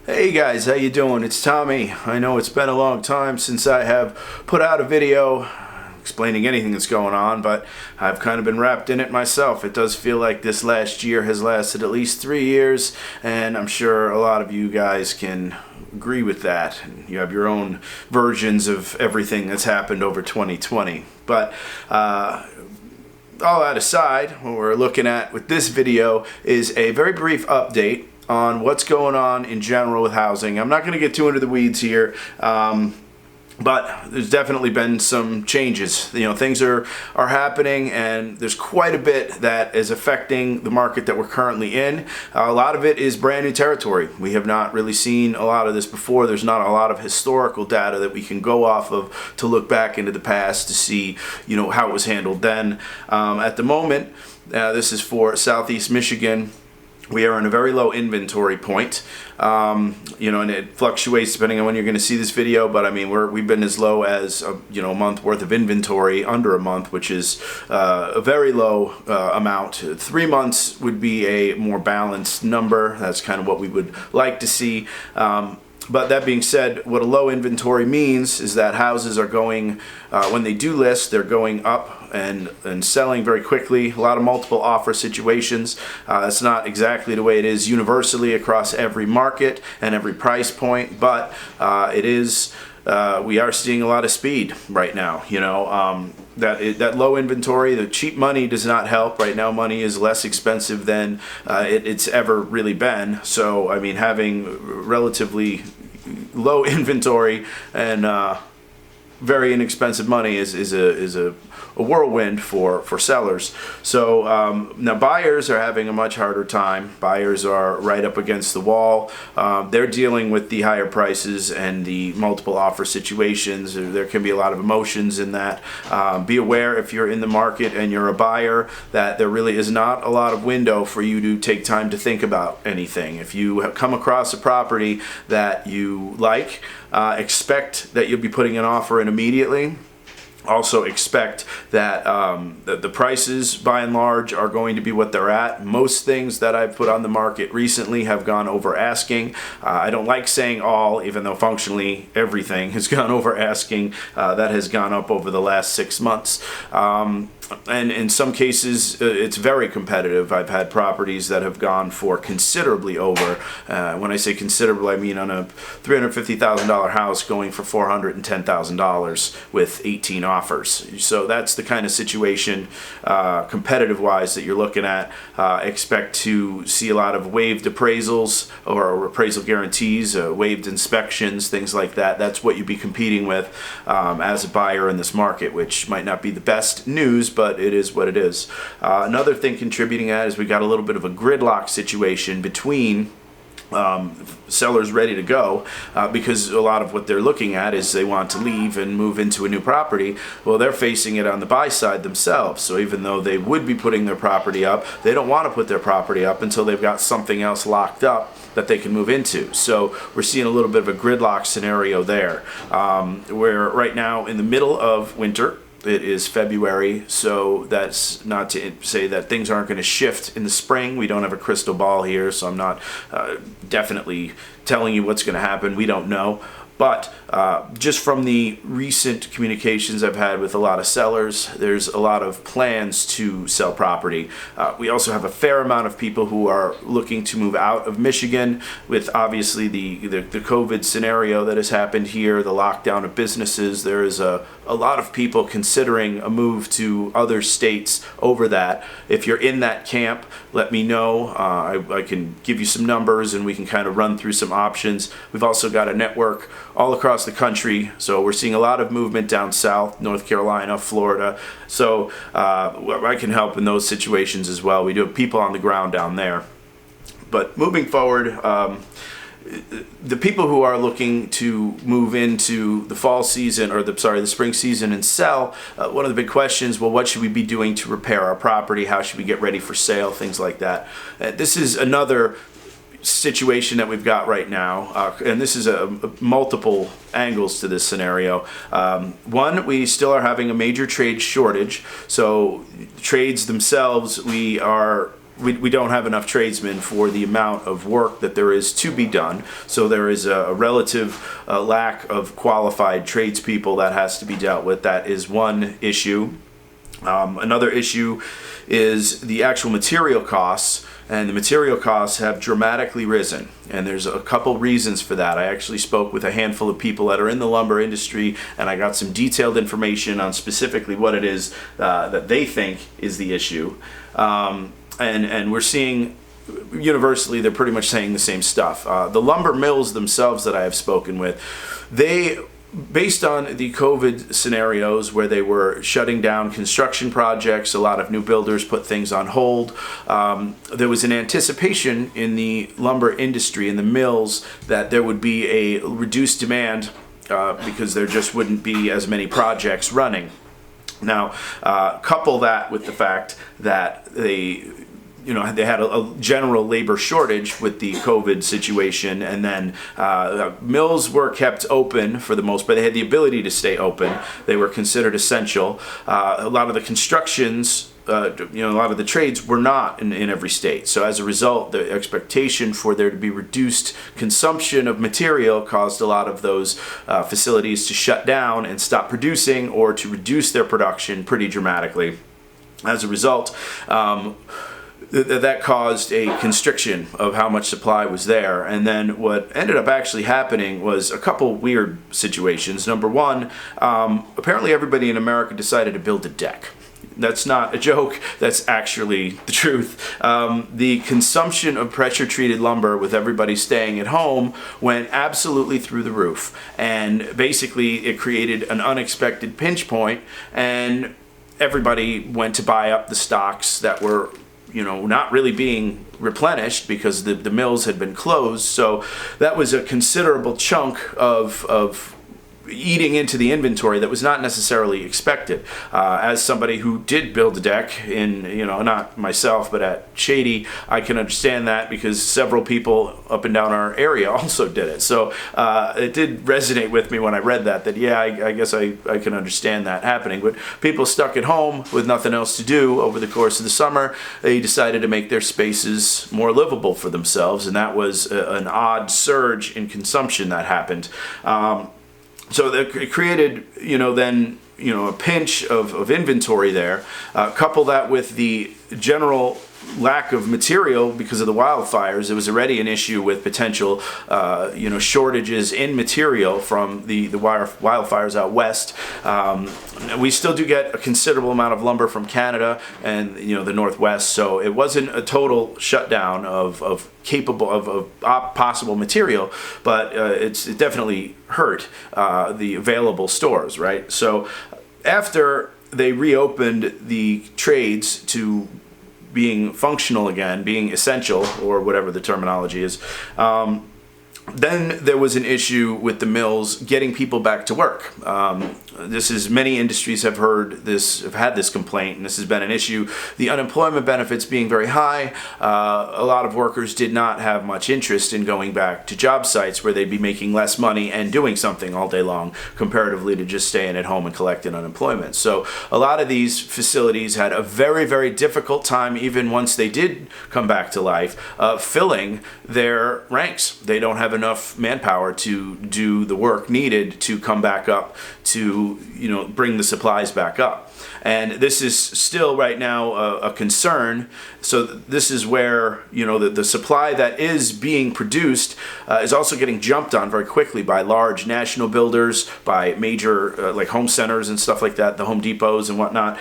Hey guys, how you doing? It's Tommy. I know it's been a long time since I have put out a video explaining anything that's going on, but I've kind of been wrapped in it myself. It does feel like this last year has lasted at least 3 years, and I'm sure a lot of you guys can agree with that. You have your own versions of everything that's happened over 2020. But all that aside, what we're looking at with this video is a very brief update on what's going on in general with housing. I'm not going to get too into the weeds here, but there's definitely been some changes. Things are happening, and there's quite a bit that is affecting the market that we're currently in. A lot of it is brand new territory. We have not really seen a lot of this before. There's not a lot of historical data that we can go off of to look back into the past to see, how it was handled then. At the moment, this is for Southeast Michigan. We are in a very low inventory point, and it fluctuates depending on when you're going to see this video. But I mean, we've been as low as a month worth of inventory, under a month, which is a very low amount. 3 months would be a more balanced number. That's kind of what we would like to see. But that being said, what a low inventory means is that houses are going, when they do list, they're going up and selling very quickly. A lot of multiple offer situations. That's not exactly the way it is universally across every market and every price point, but it is. We are seeing a lot of speed right now. That low inventory, the cheap money does not help. Right now, money is less expensive than it's ever really been. So, I mean, having relatively low inventory and very inexpensive money is a whirlwind for sellers. So now buyers are having a much harder time. Buyers are right up against the wall. They're dealing with the higher prices and the multiple offer situations. There can be a lot of emotions in that. Be aware, if you're in the market and you're a buyer, that there really is not a lot of window for you to take time to think about anything. If you have come across a property that you like, expect that you'll be putting an offer in immediately. Also expect that the prices, by and large, are going to be what they're at. Most things that I've put on the market recently have gone over asking. I don't like saying all, even though functionally everything has gone over asking. That has gone up over the last 6 months. And in some cases, it's very competitive. I've had properties that have gone for considerably over. When I say considerable, I mean on a $350,000 house going for $410,000 with 18 offers. So that's the kind of situation, competitive-wise, that you're looking at. Expect to see a lot of waived appraisals or appraisal guarantees, waived inspections, things like that. That's what you'd be competing with as a buyer in this market, which might not be the best news, but it is what it is. Another thing contributing to that is we got a little bit of a gridlock situation between sellers ready to go, because a lot of what they're looking at is they want to leave and move into a new property. Well, they're facing it on the buy side themselves. So even though they would be putting their property up, they don't want to put their property up until they've got something else locked up that they can move into. So we're seeing a little bit of a gridlock scenario there. We're right now in the middle of winter. It is February, so that's not to say that things aren't going to shift in the spring. We don't have a crystal ball here, so I'm not definitely telling you what's going to happen. We don't know. But just from the recent communications I've had with a lot of sellers, there's a lot of plans to sell property. We also have a fair amount of people who are looking to move out of Michigan with obviously the COVID scenario that has happened here, the lockdown of businesses. There is a lot of people considering a move to other states over that. If you're in that camp, let me know. I can give you some numbers and we can kind of run through some options. We've also got a network all across the country, so we're seeing a lot of movement down south, North Carolina, Florida. So I can help in those situations as well. We do have people on the ground down there. But moving forward, the people who are looking to move into the fall season, or the spring season and sell, one of the big questions, well, what should we be doing to repair our property? How should we get ready for sale? Things like that. This is another situation that we've got right now, and this is multiple angles to this scenario. One, we still are having a major trade shortage, so trades themselves, we are we don't have enough tradesmen for the amount of work that there is to be done. So there is a relative lack of qualified tradespeople that has to be dealt with. That is one issue. Another issue is the actual material costs, and the material costs have dramatically risen, and there's a couple reasons for that. I actually spoke with a handful of people that are in the lumber industry, and I got some detailed information on specifically what it is that they think is the issue. And we're seeing universally they're pretty much saying the same stuff. The lumber mills themselves that I have spoken with, they, based on the COVID scenarios where they were shutting down construction projects, a lot of new builders put things on hold. There was an anticipation in the lumber industry, in the mills, that there would be a reduced demand because there just wouldn't be as many projects running. Now, couple that with the fact that they had a general labor shortage with the COVID situation, and then mills were kept open for the most part. They had the ability to stay open. They were considered essential. A lot of the constructions, a lot of the trades were not in every state. So as a result, the expectation for there to be reduced consumption of material caused a lot of those facilities to shut down and stop producing, or to reduce their production pretty dramatically. As a result, that caused a constriction of how much supply was there. And then what ended up actually happening was a couple weird situations. Number one, apparently everybody in America decided to build a deck. That's not a joke, that's actually the truth. The consumption of pressure-treated lumber, with everybody staying at home, went absolutely through the roof. And basically it created an unexpected pinch point, and everybody went to buy up the stocks that were not really being replenished because the mills had been closed. So that was a considerable chunk of eating into the inventory that was not necessarily expected. As somebody who did build a deck in, not myself, but at Shady, I can understand that because several people up and down our area also did it. So it did resonate with me when I read that yeah, I guess I can understand that happening. But people stuck at home with nothing else to do over the course of the summer, they decided to make their spaces more livable for themselves, and that was an odd surge in consumption that happened. So it created, a pinch of inventory there. Couple that with the general lack of material because of the wildfires. There was already an issue with potential, shortages in material from the wildfires out west. We still do get a considerable amount of lumber from Canada and the Northwest, so it wasn't a total shutdown of capable of possible material, but it definitely hurt the available stores, right? So after they reopened the trades to being functional again, being essential, or whatever the terminology is, then there was an issue with the mills getting people back to work. Many industries have had this complaint, and this has been an issue. The unemployment benefits being very high, a lot of workers did not have much interest in going back to job sites where they'd be making less money and doing something all day long, comparatively to just staying at home and collecting unemployment. So a lot of these facilities had a very, very difficult time, even once they did come back to life, filling their ranks. They don't have enough manpower to do the work needed to come back up to bring the supplies back up. And this is still right now a concern. So this is where the supply that is being produced is also getting jumped on very quickly by large national builders, by major like home centers and stuff like that, the Home Depots and whatnot.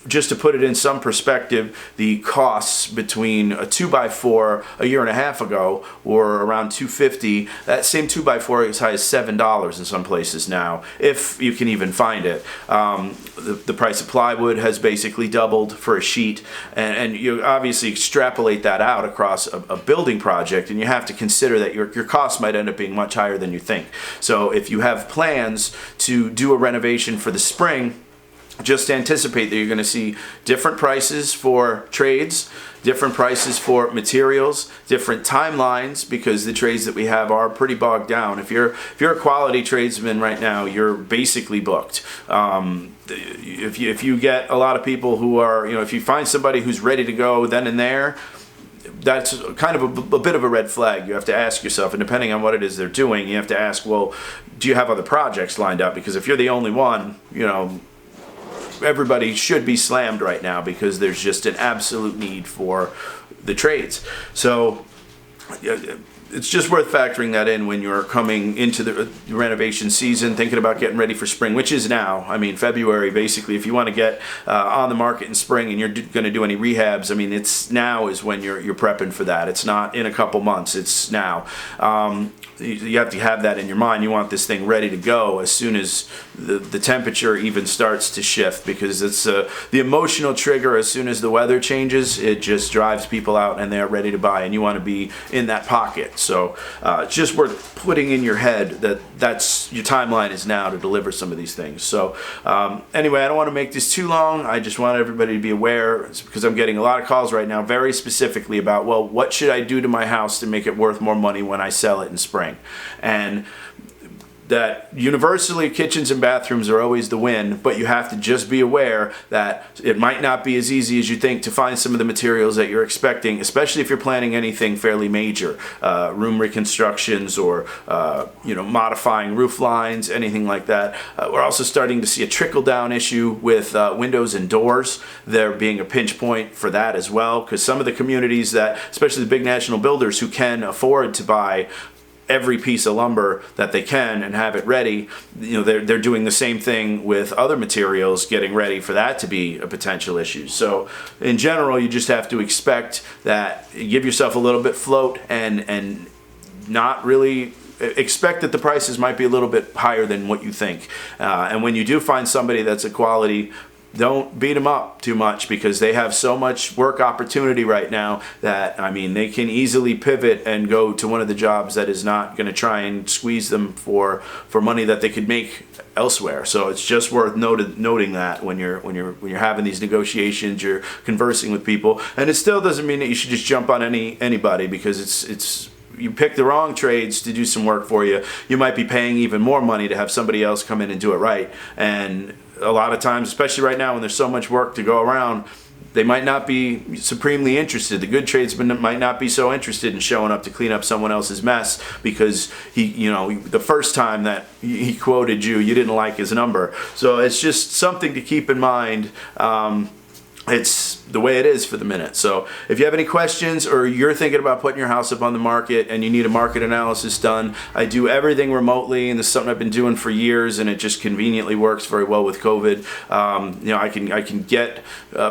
Just to put it in some perspective, the costs between a 2x4 a year and a half ago were around $250. That same 2x4 is as high as $7 in some places now, if you can even find it. The price of plywood has basically doubled for a sheet, and you obviously extrapolate that out across a building project, and you have to consider that your costs might end up being much higher than you think. So if you have plans to do a renovation for the spring, just anticipate that you're going to see different prices for trades, different prices for materials, different timelines, because the trades that we have are pretty bogged down. If you're a quality tradesman right now, you're basically booked. If you get a lot of people who are, if you find somebody who's ready to go then and there, that's kind of a bit of a red flag. You have to ask yourself, and depending on what it is they're doing, you have to ask, well, do you have other projects lined up? Because if you're the only one, everybody should be slammed right now because there's just an absolute need for the trades. So it's just worth factoring that in when you're coming into the renovation season, thinking about getting ready for spring, which is now. I mean, February, basically, if you want to get on the market in spring and you're going to do any rehabs, I mean, it's now is when you're prepping for that. It's not in a couple months, it's now. You have to have that in your mind. You want this thing ready to go as soon as the temperature even starts to shift, because it's the emotional trigger. As soon as the weather changes, it just drives people out and they're ready to buy, and you want to be in that pocket. So it's just worth putting in your head that that's your timeline is now to deliver some of these things. So anyway, I don't want to make this too long. I just want everybody to be aware, because I'm getting a lot of calls right now very specifically about, well, what should I do to my house to make it worth more money when I sell it in spring? And that universally kitchens and bathrooms are always the win, but you have to just be aware that it might not be as easy as you think to find some of the materials that you're expecting, especially if you're planning anything fairly major, room reconstructions or modifying roof lines, anything like that. We're also starting to see a trickle-down issue with windows and doors. There being a pinch point for that as well, because some of the communities that, especially the big national builders who can afford to buy every piece of lumber that they can and have it ready, they're doing the same thing with other materials, getting ready for that to be a potential issue. So in general, you just have to expect that, give yourself a little bit float, and not really expect that the prices might be a little bit higher than what you think. And when you do find somebody that's a quality, don't beat them up too much, because they have so much work opportunity right now that, I mean, they can easily pivot and go to one of the jobs that is not going to try and squeeze them for money that they could make elsewhere. So it's just worth noting that when you're having these negotiations, you're conversing with people. And it still doesn't mean that you should just jump on anybody, because it's you pick the wrong trades to do some work for you, you might be paying even more money to have somebody else come in and do it right. And a lot of times, especially right now when there's so much work to go around, they might not be supremely interested. The good tradesman might not be so interested in showing up to clean up someone else's mess, because the first time that he quoted you didn't like his number. So it's just something to keep in mind. It's the way it is for the minute. So if you have any questions, or you're thinking about putting your house up on the market and you need a market analysis done, I do everything remotely, and this is something I've been doing for years, and it just conveniently works very well with COVID. I can get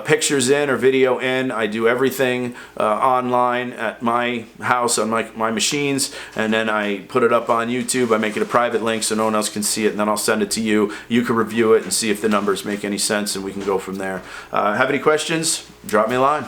pictures in or video in. I do everything online at my house on my machines, and then I put it up on YouTube. I make it a private link so no one else can see it, and then I'll send it to you. You can review it and see if the numbers make any sense, and we can go from there. Have any questions? Drop me a line.